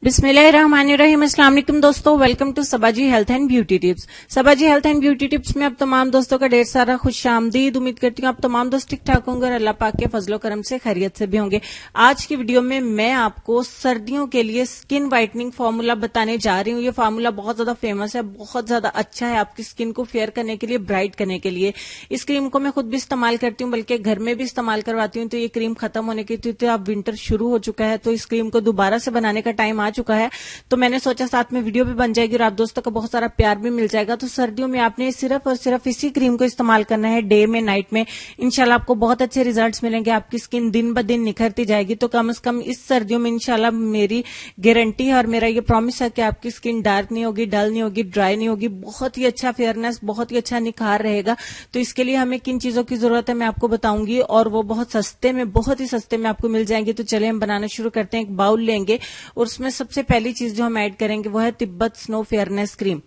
बिस्मिल्लाहिर्रहमानिर्रहीम। अस्सलाम वालेकुम दोस्तों, welcome to Sabaji health and beauty tips. Sabaji health and beauty tips में आप तमाम दोस्तों का ढेर सारा खुशामदीद। उम्मीद करती हूँ आप तमाम दोस्त ठीक ठाक होंगे और अल्लाह पाक के फजलो करम से खैरियत से भी होंगे। आज की वीडियो में मैं आपको सर्दियों के लिए स्किन व्हाइटनिंग फार्मूला बताने जा रही हूँ। ये फार्मूला बहुत ज्यादा फेमस है, बहुत ज्यादा अच्छा है आपकी स्किन को फेयर करने के लिए, ब्राइट करने के लिए। इस क्रीम को मैं खुद भी इस्तेमाल करती हूँ, बल्कि घर में भी इस्तेमाल करवाती हूँ। तो ये क्रीम खत्म होने की थी, तो अब विंटर शुरू हो चुका है, तो इस क्रीम को दोबारा से बनाने का टाइम आ चुका है। तो मैंने सोचा साथ में वीडियो भी बन जाएगी और आप दोस्तों का बहुत सारा प्यार भी मिल जाएगा। तो सर्दियों में आपने सिर्फ और सिर्फ इसी क्रीम को इस्तेमाल करना है, डे में, नाइट में। इंशाल्लाह आपको बहुत अच्छे रिजल्ट्स मिलेंगे, आपकी स्किन दिन ब दिन निखरती जाएगी। तो कम से कम इस सर्दियों में इंशाल्लाह मेरी गारंटी है और मेरा ये प्रॉमिस है कि आपकी स्किन डार्क नहीं होगी, डल नहीं होगी, ड्राई नहीं होगी, बहुत ही अच्छा फेयरनेस, बहुत ही अच्छा निखार रहेगा। तो इसके लिए हमें किन चीजों की जरूरत है मैं आपको बताऊंगी, और वो बहुत सस्ते में, बहुत ही सस्ते में आपको मिल जाएंगे। तो चले हम बनाना शुरू करते हैं। एक बाउल लेंगे और उसमें सबसे पहली चीज जो हम ऐड करेंगे वो है Tibet snow fairness cream.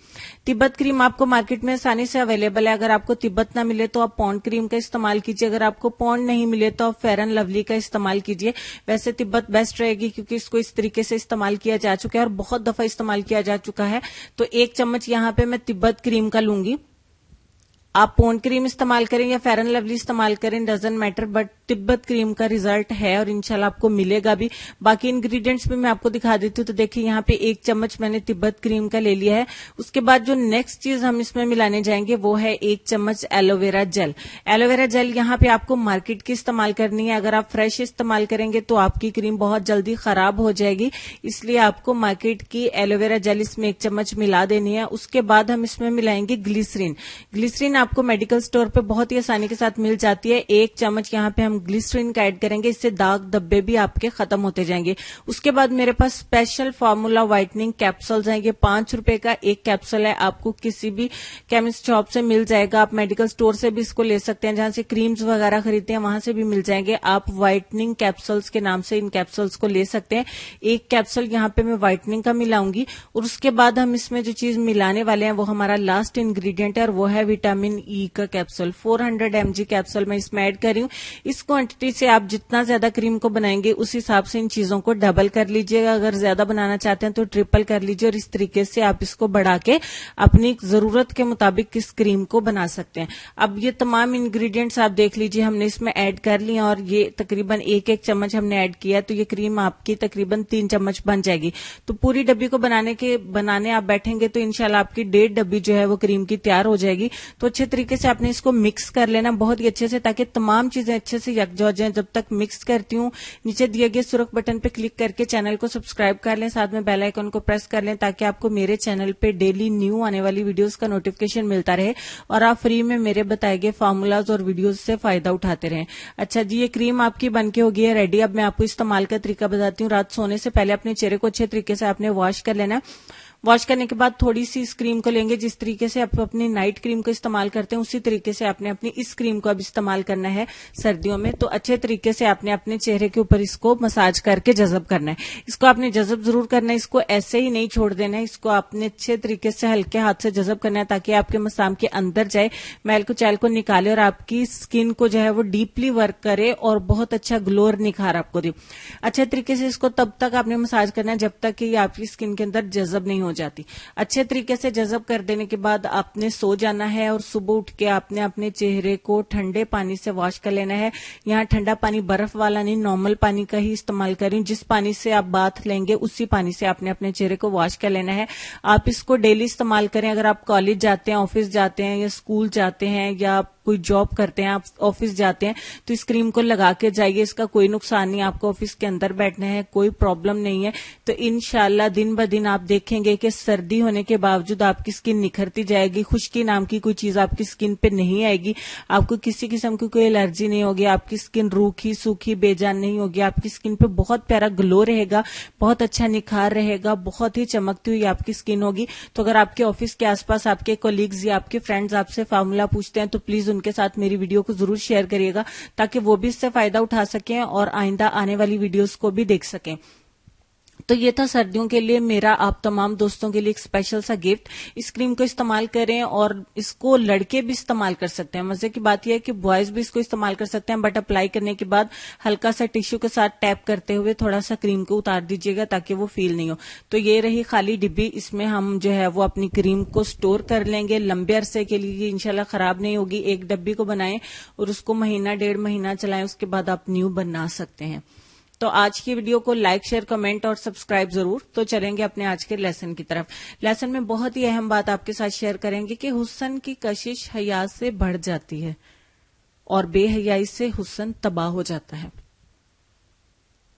Tibet cream आपको मार्केट में आसानी से अवेलेबल है। अगर आपको तिब्बत ना मिले तो आप पॉन्ड क्रीम का इस्तेमाल कीजिए। अगर आपको पॉन्ड नहीं मिले तो आप फेयर एंड लवली का इस्तेमाल कीजिए। वैसे तिब्बत बेस्ट रहेगी क्योंकि इसको इस तरीके से इस्तेमाल किया जा चुका है और बहुत दफा इस्तेमाल किया जा चुका है। तो 1 चम्मच यहां पे मैं तिब्बत क्रीम का लूंगी। आप पॉन्ड क्रीम इस्तेमाल करें या फेयर एंड लवली इस्तेमाल करें, doesn't matter, but Tibet cream का रिजल्ट है और इंशाल्लाह आपको मिलेगा भी। बाकी इंग्रेडिएंट्स भी मैं आपको दिखा देती हूँ। तो देखिए यहाँ पे 1 चम्मच मैंने तिब्बत क्रीम का ले लिया है। उसके बाद जो नेक्स्ट चीज हम इसमें मिलाने जाएंगे वो है 1 चम्मच एलोवेरा जेल। एलोवेरा जेल यहाँ पे आपको मार्केट की इस्तेमाल करनी है। अगर आप फ्रेश इस्तेमाल करेंगे तो आपकी क्रीम बहुत जल्दी खराब हो जाएगी, इसलिए आपको मार्केट की एलोवेरा जेल इसमें 1 चम्मच मिला देनी है। उसके बाद हम इसमें मिलाएंगे ग्लिसरीन। ग्लिसरीन आपको मेडिकल स्टोर पे बहुत ही आसानी के साथ मिल जाती है। 1 चम्मच यहाँ पे हम ग्लिसरीन का ऐड करेंगे, इससे दाग धब्बे भी आपके खत्म होते जाएंगे। उसके बाद मेरे पास स्पेशल फार्मूला व्हाइटनिंग कैप्सूल्स हैं। ये 5 रुपए का एक कैप्सूल है, आपको किसी भी केमिस्ट शॉप से मिल जाएगा। आप मेडिकल स्टोर से भी इसको ले सकते हैं, जहां से क्रीम्स वगैरह खरीदते हैं वहां से भी मिल जाएंगे। आप व्हाइटनिंग कैप्सूल्स के नाम से इन कैप्सूल्स को ले सकते हैं। 1 कैप्सूल यहाँ पे मैं व्हाइटनिंग का मिलाऊंगी और उसके बाद हम इसमें जो चीज मिलाने वाले हैं वो हमारा लास्ट इंग्रेडिएंट है और वो है विटामिन ई का कैप्सूल। 400 mg कैप्सूल मैं इसमें ऐड कर रही हूँ। इस क्वांटिटी से आप जितना ज्यादा क्रीम को बनाएंगे उस हिसाब से इन चीजों को डबल कर लीजिएगा। अगर ज्यादा बनाना चाहते हैं तो ट्रिपल कर लीजिए और इस तरीके से आप इसको बढ़ा के अपनी जरूरत के मुताबिक इस क्रीम को बना सकते हैं। अब ये तमाम इंग्रेडिएंट्स आप देख लीजिए, हमने इसमें ऐड कर लिए और ये तकरीबन 1-1 चम्मच हमने ऐड किया, तो ये क्रीम आपकी तकरीबन 3 चम्मच बन जाएगी। तो पूरी डब्बी को बनाने आप बैठेंगे तो इंशाल्लाह आपकी 1.5 डब्बी जो है वो क्रीम की तैयार हो जाएगी। तो अच्छे तरीके से आपने इसको मिक्स कर लेना बहुत ही अच्छे से, ताकि तमाम चीजें अच्छे से यकजा हो जाएं। जब तक मिक्स करती हूँ, नीचे दिए गए सुर्ख बटन पे क्लिक करके चैनल को सब्सक्राइब कर लें, साथ में बेल आइकन को प्रेस कर लें ताकि आपको मेरे चैनल पे डेली न्यू आने वाली वीडियोस का नोटिफिकेशन मिलता रहे और आप फ्री में मेरे बताए गए फार्मूलाज और वीडियोज से फायदा उठाते रहें। अच्छा जी, ये क्रीम आपकी बनके हो गई है रेडी। अब मैं आपको इस्तेमाल का तरीका बताती हूँ। रात सोने से पहले अपने चेहरे को अच्छे तरीके से आपने वॉश कर लेना। वॉश करने के बाद थोड़ी सी इस क्रीम को लेंगे, जिस तरीके से आप अपनी नाइट क्रीम को इस्तेमाल करते हैं उसी तरीके से आपने अपनी इस क्रीम को अब इस्तेमाल करना है सर्दियों में। तो अच्छे तरीके से आपने अपने चेहरे के ऊपर इसको मसाज करके जज़ब करना है। इसको आपने जज़ब जरूर करना है, इसको ऐसे ही नहीं छोड़ देना है। इसको आपने अच्छे तरीके से हल्के हाथ से जज़ब करना है ताकि आपके मसाम के अंदर जाए, मैल को चैल को निकाले और आपकी स्किन को जो है वो डीपली वर्क करे और बहुत अच्छा ग्लो और निखार आपको दे। अच्छे तरीके से इसको तब तक आपने मसाज करना है जब तक कि आपकी स्किन के अंदर जज़ब नहीं हो जाती। अच्छे तरीके से जज़ब कर देने के बाद आपने सो जाना है और सुबह उठ के आपने अपने चेहरे को ठंडे पानी से वॉश कर लेना है। यहाँ ठंडा पानी बर्फ वाला नहीं, नॉर्मल पानी का ही इस्तेमाल करें। जिस पानी से आप बाथ लेंगे उसी पानी से आपने अपने चेहरे को वॉश कर लेना है। आप इसको डेली इस्तेमाल करें। अगर आप कॉलेज जाते हैं, ऑफिस जाते हैं या स्कूल जाते हैं या कोई जॉब करते हैं, आप ऑफिस जाते हैं, तो इस क्रीम को लगा के जाइए। इसका कोई नुकसान नहीं, आपको ऑफिस के अंदर बैठना है, कोई प्रॉब्लम नहीं है। तो इंशाल्लाह दिन ब दिन आप देखेंगे कि सर्दी होने के बावजूद आपकी स्किन निखरती जाएगी। खुश्की नाम की कोई चीज आपकी स्किन पे नहीं आएगी, आपको किसी किस्म की कोई एलर्जी नहीं होगी, आपकी स्किन रूखी सूखी बेजान नहीं होगी। आपकी स्किन पे बहुत प्यारा ग्लो रहेगा, बहुत अच्छा निखार रहेगा, बहुत ही चमकती हुई आपकी स्किन होगी। तो अगर आपके ऑफिस के आसपास आपके कोलीग्स या आपके फ्रेंड्स आपसे फार्मूला पूछते हैं तो प्लीज उनके साथ मेरी वीडियो को जरूर शेयर करिएगा ताकि वो भी इससे फायदा उठा सकें और आइंदा आने वाली वीडियोस को भी देख सकें। تو یہ تھا سردیوں کے لیے میرا آپ تمام دوستوں کے لیے ایک اسپیشل سا گفٹ. اس کریم کو استعمال کریں اور اس کو لڑکے بھی استعمال کر سکتے ہیں. مزے کی بات یہ ہے کہ بوائز بھی اس کو استعمال کر سکتے ہیں, بٹ اپلائی کرنے کے بعد ہلکا سا ٹیشو کے ساتھ ٹیپ کرتے ہوئے تھوڑا سا کریم کو اتار دیجیے گا تاکہ وہ فیل نہیں ہو. تو یہ رہی خالی ڈبی, اس میں ہم جو ہے وہ اپنی کریم کو سٹور کر لیں گے لمبے عرصے کے لیے, انشاءاللہ خراب نہیں ہوگی. ایک ڈبی کو بنائیں اور اس کو مہینہ 1.5 مہینہ چلائیں, اس کے بعد آپ نیو بنا سکتے ہیں. تو آج کی ویڈیو کو لائک شیئر کمنٹ اور سبسکرائب ضرور. تو چلیں گے اپنے آج کے لیسن کی طرف. لیسن میں بہت ہی اہم بات آپ کے ساتھ شیئر کریں گے کہ حسن کی کشش حیا سے بڑھ جاتی ہے اور بے حیائی سے حسن تباہ ہو جاتا ہے.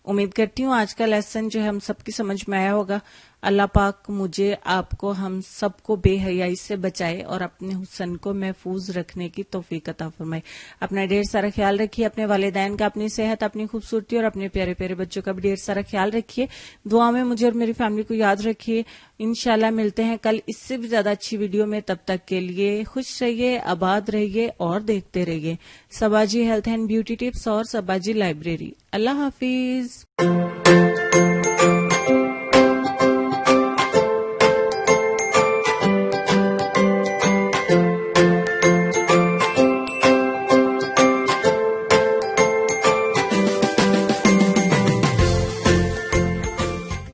امید کرتی ہوں آج کا لیسن جو ہے ہم سب کی سمجھ میں آیا ہوگا. اللہ پاک مجھے, آپ کو, ہم سب کو بے حیائی سے بچائے اور اپنے حسن کو محفوظ رکھنے کی توفیق عطا فرمائے. اپنا ڈھیر سارا خیال رکھیے, اپنے والدین کا, اپنی صحت, اپنی خوبصورتی اور اپنے پیارے پیارے بچوں کا بھی ڈھیر سارا خیال رکھیے. دعا میں مجھے اور میری فیملی کو یاد رکھیے. انشاءاللہ ملتے ہیں کل اس سے بھی زیادہ اچھی ویڈیو میں. تب تک کے لیے خوش رہیے, آباد رہیے اور دیکھتے رہیے سبا جی ہیلتھ اینڈ بیوٹی ٹپس اور سبا جی لائبریری. اللہ حافظ.